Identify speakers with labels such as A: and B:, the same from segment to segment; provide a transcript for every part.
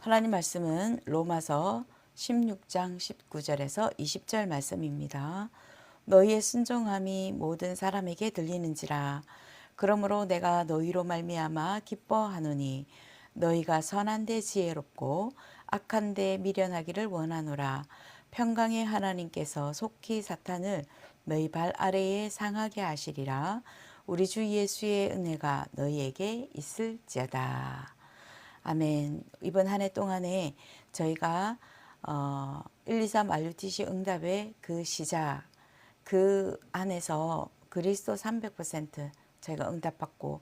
A: 하나님 말씀은 로마서 16장 19절에서 20절 말씀입니다. 너희의 순종함이 모든 사람에게 들리는지라. 그러므로 내가 너희로 말미암아 기뻐하노니 너희가 선한데 지혜롭고 악한데 미련하기를 원하노라. 평강의 하나님께서 속히 사탄을 너희 발 아래에 상하게 하시리라. 우리 주 예수의 은혜가 너희에게 있을지어다. 아멘. 이번 한 해 동안에 저희가 123 RUTC 응답의 그 시작, 그 안에서 그리스도 300% 저희가 응답받고,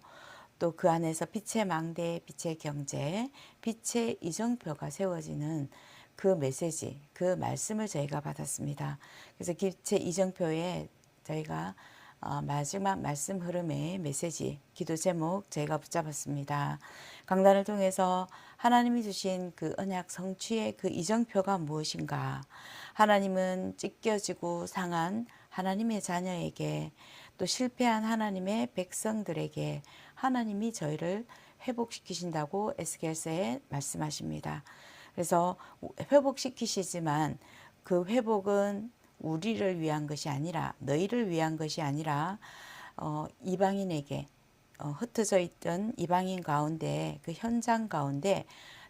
A: 또 그 안에서 빛의 망대, 빛의 경제, 빛의 이정표가 세워지는 그 메시지, 그 말씀을 저희가 받았습니다. 그래서 빛의 이정표에 저희가 마지막 말씀 흐름의 메시지, 기도 제목 저희가 붙잡았습니다. 강단을 통해서 하나님이 주신 그 언약 성취의 그 이정표가 무엇인가? 하나님은 찢겨지고 상한 하나님의 자녀에게, 또 실패한 하나님의 백성들에게 하나님이 저희를 회복시키신다고 에스겔서에 말씀하십니다. 그래서 회복시키시지만 그 회복은 우리를 위한 것이 아니라, 너희를 위한 것이 아니라 이방인에게, 흩어져 있던 이방인 가운데, 그 현장 가운데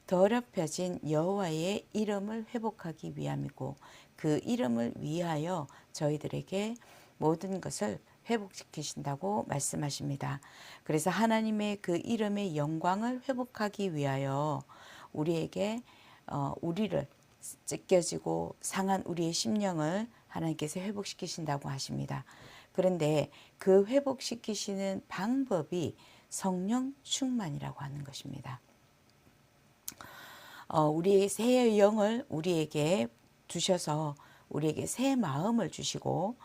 A: 더럽혀진 여호와의 이름을 회복하기 위함이고, 그 이름을 위하여 저희들에게 모든 것을 회복시키신다고 말씀하십니다. 그래서 하나님의 그 이름의 영광을 회복하기 위하여 우리에게 우리를 찢겨지고 상한 우리의 심령을 하나님께서 회복시키신다고 하십니다. 그런데 그 회복시키시는 방법이 성령 충만이라고 하는 것입니다. 우리의 새 영을 우리에게 주셔서 우리에게 새 마음을 주시고,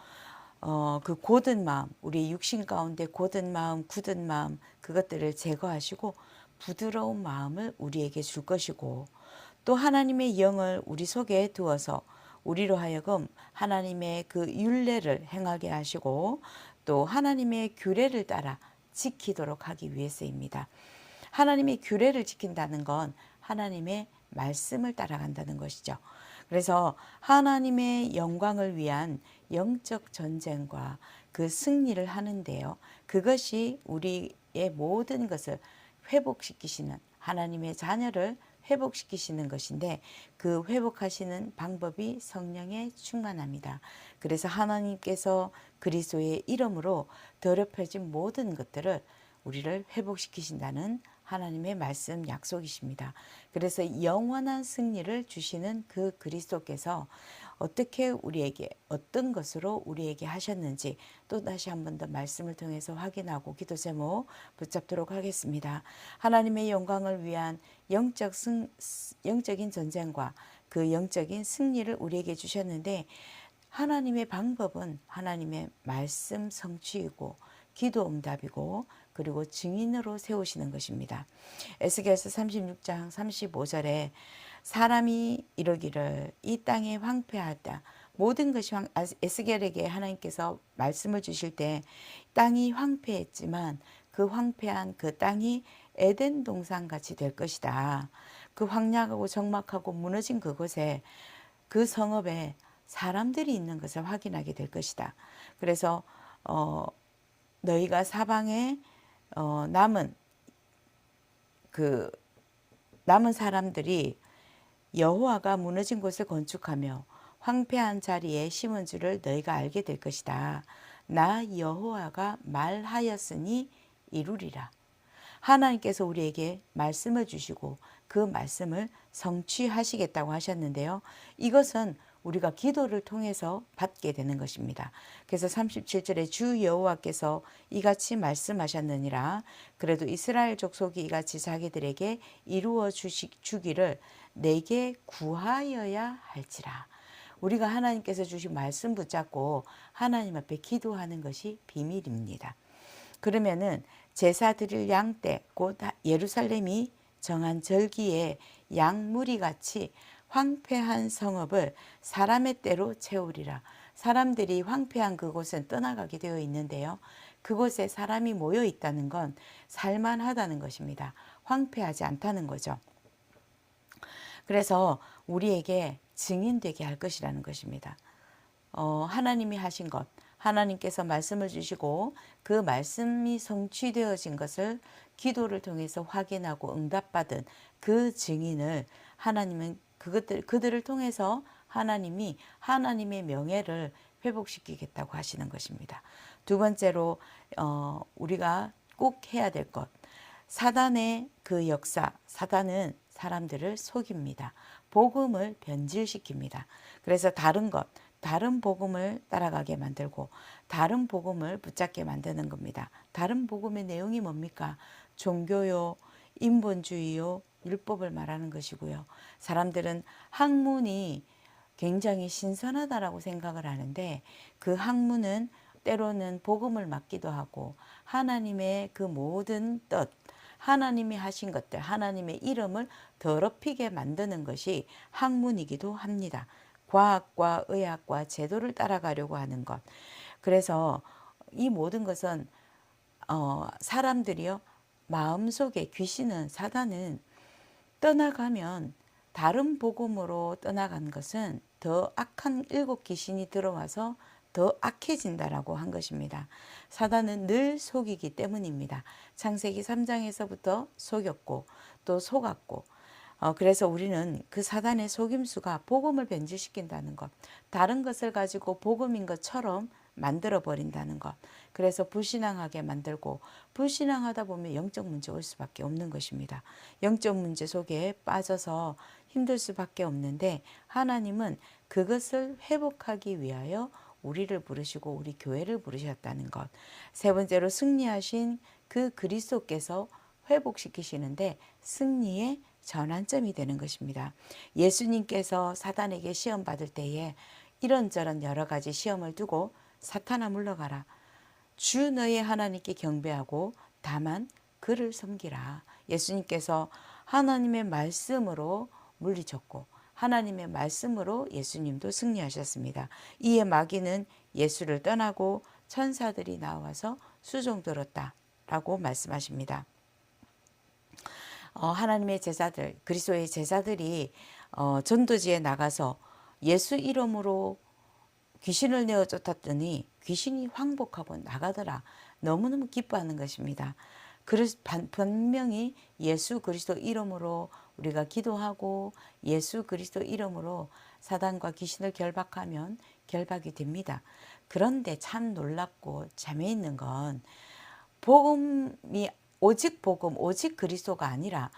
A: 그 고든 마음, 우리 육신 가운데 고든 마음, 굳은 마음, 그것들을 제거하시고 부드러운 마음을 우리에게 줄 것이고, 또 하나님의 영을 우리 속에 두어서 우리로 하여금 하나님의 그 율례를 행하게 하시고, 또 하나님의 규례를 따라 지키도록 하기 위해서입니다. 하나님의 규례를 지킨다는 건 하나님의 말씀을 따라간다는 것이죠. 그래서 하나님의 영광을 위한 영적 전쟁과 그 승리를 하는데요. 그것이 우리의 모든 것을 회복시키시는, 하나님의 자녀를 회복시키시는 것인데, 그 회복하시는 방법이 성령의 충만합니다. 그래서 하나님께서 그리스도의 이름으로 더럽혀진 모든 것들을 우리를 회복시키신다는 하나님의 말씀 약속이십니다. 그래서 영원한 승리를 주시는 그 그리스도께서 어떻게 우리에게, 어떤 것으로 우리에게 하셨는지 또 다시 한 번 더 말씀을 통해서 확인하고 기도 제목 붙잡도록 하겠습니다. 하나님의 영광을 위한 영적인 전쟁과 그 영적인 승리를 우리에게 주셨는데, 하나님의 방법은 하나님의 말씀 성취이고 기도 응답이고, 그리고 증인으로 세우시는 것입니다. 에스겔서 36장 35절에 사람이 이르기를 이 땅에 황폐하다. 모든 것이 에스겔에게 하나님께서 말씀을 주실 때 땅이 황폐했지만 그 황폐한 그 땅이 에덴 동산 같이 될 것이다. 그 황량하고 적막하고 무너진 그곳에, 그 성읍에 사람들이 있는 것을 확인하게 될 것이다. 그래서 너희가 사방에 남은 사람들이 여호와가 무너진 곳을 건축하며 황폐한 자리에 심은 줄을 너희가 알게 될 것이다. 나 여호와가 말하였으니 이루리라. 하나님께서 우리에게 말씀을 주시고 그 말씀을 성취하시겠다고 하셨는데요. 이것은 우리가 기도를 통해서 받게 되는 것입니다. 그래서 37절에 주 여호와께서 이같이 말씀하셨느니라. 그래도 이스라엘 족속이 이같이 자기들에게 이루어 주기를 내게 구하여야 할지라. 우리가 하나님께서 주신 말씀 붙잡고 하나님 앞에 기도하는 것이 비밀입니다. 그러면은 제사 드릴 양 때, 곧 예루살렘이 정한 절기에 양무리 같이 황폐한 성읍을 사람의 때로 채우리라. 사람들이 황폐한 그곳은 떠나가게 되어 있는데요. 그곳에 사람이 모여 있다는 건 살만하다는 것입니다. 황폐하지 않다는 거죠. 그래서 우리에게 증인되게 할 것이라는 것입니다. 하나님이 하신 것, 하나님께서 말씀을 주시고 그 말씀이 성취되어진 것을 기도를 통해서 확인하고 응답받은 그 증인을 하나님은 그들을 통해서 하나님이 하나님의 명예를 회복시키겠다고 하시는 것입니다. 두 번째로 우리가 꼭 해야 될 것, 사단의 그 역사, 사단은 사람들을 속입니다. 복음을 변질시킵니다. 그래서 다른 복음을 따라가게 만들고 다른 복음을 붙잡게 만드는 겁니다. 다른 복음의 내용이 뭡니까? 종교요, 인본주의요, 율법을 말하는 것이고요. 사람들은 학문이 굉장히 신선하다라고 생각을 하는데 그 학문은 때로는 복음을 막기도 하고 하나님의 그 모든 뜻, 하나님이 하신 것들, 하나님의 이름을 더럽히게 만드는 것이 학문이기도 합니다. 과학과 의학과 제도를 따라가려고 하는 것. 그래서 이 모든 것은 사람들이요, 마음속에 귀신은, 사단은 떠나가면 다른 복음으로 떠나간 것은 더 악한 일곱 귀신이 들어와서 더 악해진다라고 한 것입니다. 사단은 늘 속이기 때문입니다. 창세기 3장에서부터 속였고 또 속았고 그래서 우리는 그 사단의 속임수가 복음을 변질시킨다는 것, 다른 것을 가지고 복음인 것처럼 만들어 버린다는 것. 그래서 불신앙하게 만들고 불신앙하다 보면 영적 문제 올 수밖에 없는 것입니다. 영적 문제 속에 빠져서 힘들 수밖에 없는데 하나님은 그것을 회복하기 위하여 우리를 부르시고 우리 교회를 부르셨다는 것. 세 번째로 승리하신 그 그리스도께서 회복시키시는데 승리의 전환점이 되는 것입니다. 예수님께서 사단에게 시험 받을 때에 이런저런 여러 가지 시험을 두고 사탄아 물러가라. 주 너의 하나님께 경배하고 다만 그를 섬기라. 예수님께서 하나님의 말씀으로 물리쳤고 하나님의 말씀으로 예수님도 승리하셨습니다. 이에 마귀는 예수를 떠나고 천사들이 나와서 수종 들었다라고 말씀하십니다. 하나님의 제자들, 그리스도의 제자들이 전도지에 나가서 예수 이름으로 귀신을 내어 쫓았더니 귀신이 황복하고 나가더라. 너무너무 기뻐하는 것입니다. 분명히 예수 그리스도 이름으로 우리가 기도하고 예수 그리스도 이름으로 사단과 귀신을 결박하면 결박이 됩니다. 그런데 참 놀랍고 재미있는 건 복음이 오직 복음, 오직 그리스도가 아니라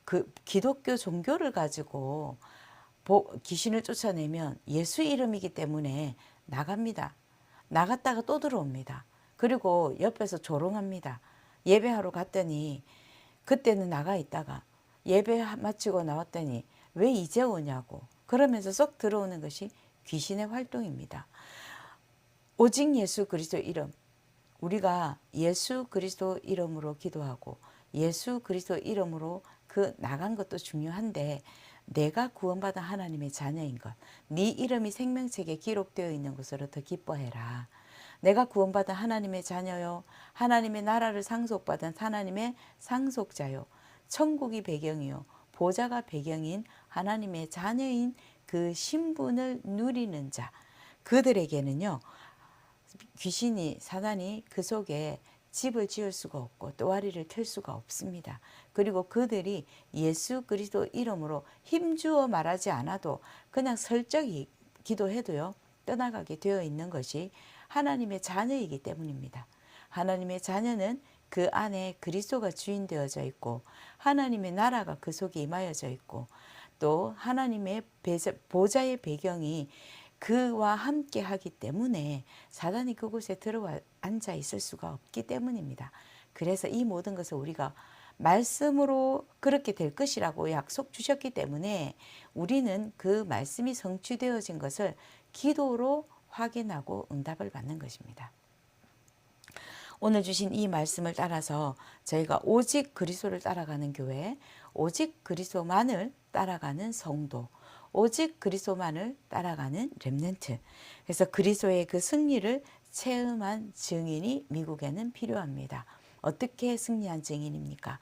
A: 그 기독교 종교를 가지고 귀신을 쫓아내면 예수 이름이기 때문에 나갑니다. 나갔다가 또 들어옵니다. 그리고 옆에서 조롱합니다. 예배하러 갔더니 그때는 나가 있다가 예배 마치고 나왔더니 왜 이제 오냐고 그러면서 쏙 들어오는 것이 귀신의 활동입니다. 오직 예수 그리스도 이름, 우리가 예수 그리스도 이름으로 기도하고 예수 그리스도 이름으로 그 나간 것도 중요한데 내가 구원받은 하나님의 자녀인 것, 네 이름이 생명책에 기록되어 있는 것으로 더 기뻐해라. 내가 구원받은 하나님의 자녀요, 하나님의 나라를 상속받은 하나님의 상속자요, 천국이 배경이요, 보좌가 배경인 하나님의 자녀인 그 신분을 누리는 자, 그들에게는요 귀신이 사단이 그 속에 집을 지을 수가 없고 또아리를 틀 수가 없습니다. 그리고 그들이 예수 그리스도 이름으로 힘주어 말하지 않아도 그냥 설적이 기도해도요 떠나가게 되어 있는 것이 하나님의 자녀이기 때문입니다. 하나님의 자녀는 그 안에 그리스도가 주인 되어져 있고 하나님의 나라가 그 속에 임하여져 있고 또 하나님의 보좌의 배경이 그와 함께 하기 때문에 사단이 그곳에 들어와 앉아 있을 수가 없기 때문입니다. 그래서 이 모든 것을 우리가 말씀으로 그렇게 될 것이라고 약속 주셨기 때문에 우리는 그 말씀이 성취되어진 것을 기도로 확인하고 응답을 받는 것입니다. 오늘 주신 이 말씀을 따라서 저희가 오직 그리스도를 따라가는 교회, 오직 그리스도만을 따라가는 성도, 오직 그리스도만을 따라가는 렘넌트. 그래서 그리스도의 그 승리를 체험한 증인이 미국에는 필요합니다. 어떻게 승리한 증인입니까?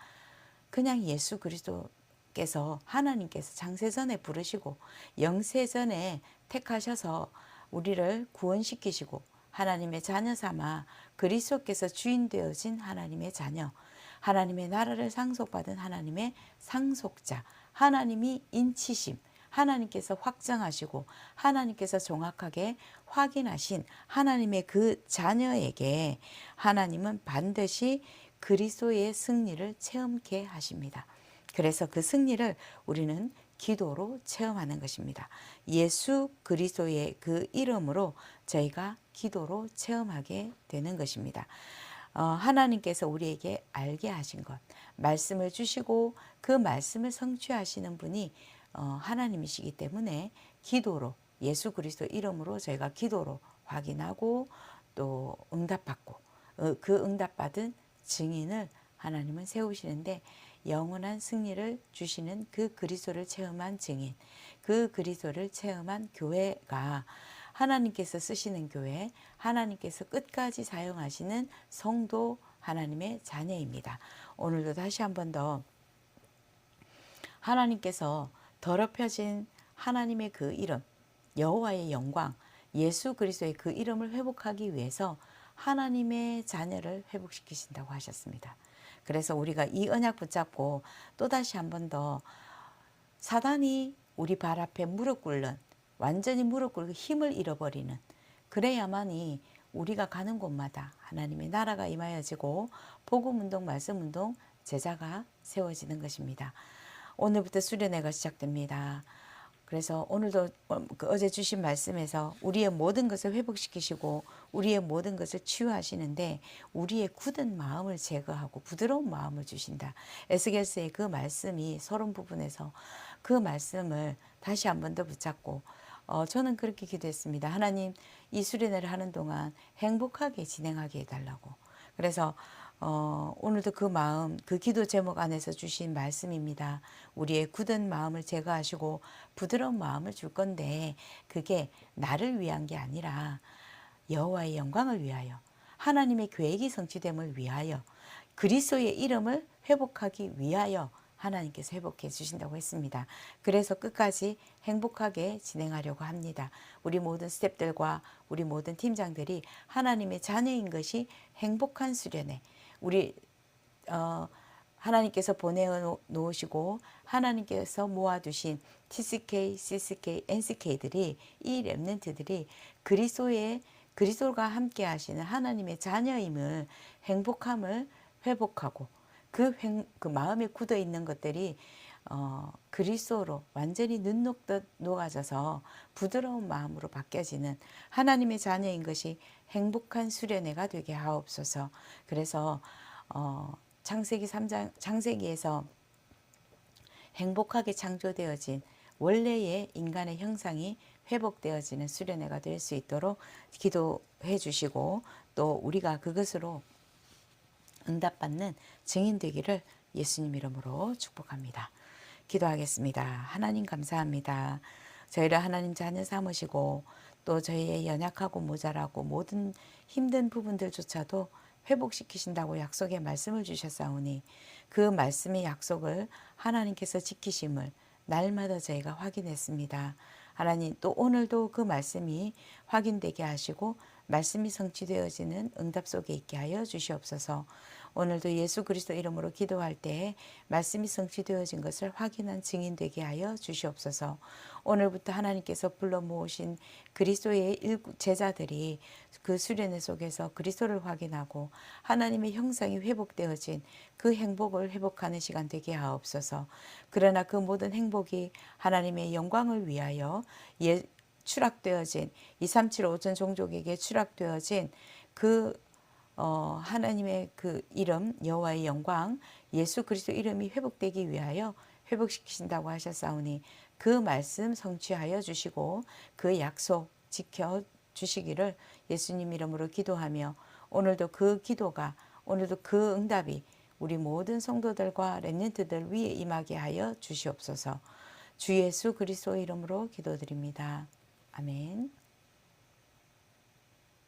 A: 그냥 예수 그리스도 께서 하나님께서 창세전에 부르시고 영세전에 택하셔서 우리를 구원시키시고 하나님의 자녀 삼아 그리스도께서 주인 되어진 하나님의 자녀, 하나님의 나라를 상속받은 하나님의 상속자, 하나님이 인치심, 하나님께서 확정하시고 하나님께서 정확하게 확인하신 하나님의 그 자녀에게 하나님은 반드시 그리스도의 승리를 체험케 하십니다. 그래서 그 승리를 우리는 기도로 체험하는 것입니다. 예수 그리스도의 그 이름으로 저희가 기도로 체험하게 되는 것입니다. 하나님께서 우리에게 알게 하신 것, 말씀을 주시고 그 말씀을 성취하시는 분이 하나님이시기 때문에 기도로 예수 그리스도 이름으로 저희가 기도로 확인하고 또 응답받고 그 응답받은 증인을 하나님은 세우시는데 영원한 승리를 주시는 그 그리스도를 체험한 증인, 그 그리스도를 체험한 교회가 하나님께서 쓰시는 교회, 하나님께서 끝까지 사용하시는 성도 하나님의 자녀입니다. 오늘도 다시 한 번 더 하나님께서 더럽혀진 하나님의 그 이름, 여호와의 영광, 예수 그리스도의 그 이름을 회복하기 위해서 하나님의 자녀를 회복시키신다고 하셨습니다. 그래서 우리가 이 언약 붙잡고 또다시 한 번 더 사단이 우리 발 앞에 무릎 꿇는, 완전히 무릎 꿇고 힘을 잃어버리는, 그래야만이 우리가 가는 곳마다 하나님의 나라가 임하여지고 복음운동, 말씀운동, 제자가 세워지는 것입니다. 오늘부터 수련회가 시작됩니다. 그래서 오늘도 어제 주신 말씀에서 우리의 모든 것을 회복시키시고 우리의 모든 것을 치유하시는데 우리의 굳은 마음을 제거하고 부드러운 마음을 주신다. 에스겔서의 그 말씀이 서론 부분에서 그 말씀을 다시 한 번 더 붙잡고 저는 그렇게 기도했습니다. 하나님, 이 수련회를 하는 동안 행복하게 진행하게 해달라고. 그래서 오늘도 그 마음, 그 기도 제목 안에서 주신 말씀입니다. 우리의 굳은 마음을 제거하시고 부드러운 마음을 줄 건데 그게 나를 위한 게 아니라 여호와의 영광을 위하여, 하나님의 계획이 성취됨을 위하여, 그리스도의 이름을 회복하기 위하여 하나님께서 회복해 주신다고 했습니다. 그래서 끝까지 행복하게 진행하려고 합니다. 우리 모든 스태프들과 우리 모든 팀장들이 하나님의 자녀인 것이 행복한 수련회, 우리 하나님께서 보내놓으시고 하나님께서 모아두신 TCK, CCK, NCK들이, 이 렘넌트들이 그리스도가 함께 하시는 하나님의 자녀임을, 행복함을 회복하고 그 마음에 굳어 있는 것들이 그리스도로 완전히 눈 녹듯 녹아져서 부드러운 마음으로 바뀌어지는 하나님의 자녀인 것이 행복한 수련회가 되게 하옵소서. 그래서 창세기 3장, 창세기에서 행복하게 창조되어진 원래의 인간의 형상이 회복되어지는 수련회가 될 수 있도록 기도해 주시고 또 우리가 그것으로 응답받는 증인 되기를 예수님 이름으로 축복합니다. 기도하겠습니다. 하나님 감사합니다. 저희를 하나님 자녀 삼으시고 또 저희의 연약하고 모자라고 모든 힘든 부분들조차도 회복시키신다고 약속의 말씀을 주셨사오니 그 말씀의 약속을 하나님께서 지키심을 날마다 저희가 확인했습니다. 하나님, 또 오늘도 그 말씀이 확인되게 하시고 말씀이 성취되어지는 응답 속에 있게 하여 주시옵소서. 오늘도 예수 그리스도 이름으로 기도할 때에 말씀이 성취되어진 것을 확인한 증인 되게 하여 주시옵소서. 오늘부터 하나님께서 불러 모으신 그리스도의 제자들이 그 수련회 속에서 그리스도를 확인하고 하나님의 형상이 회복되어진 그 행복을 회복하는 시간 되게 하옵소서. 그러나 그 모든 행복이 하나님의 영광을 위하여 추락되어진 2375전 종족에게 추락되어진 그 하나님의 그 이름, 여호와의 영광, 예수 그리스도 이름이 회복되기 위하여 회복시키신다고 하셨사오니 그 말씀 성취하여 주시고 그 약속 지켜 주시기를 예수님 이름으로 기도하며 오늘도 그 기도가, 오늘도 그 응답이 우리 모든 성도들과 렘넌트들 위에 임하게 하여 주시옵소서. 주 예수 그리스도 이름으로 기도드립니다. 아멘.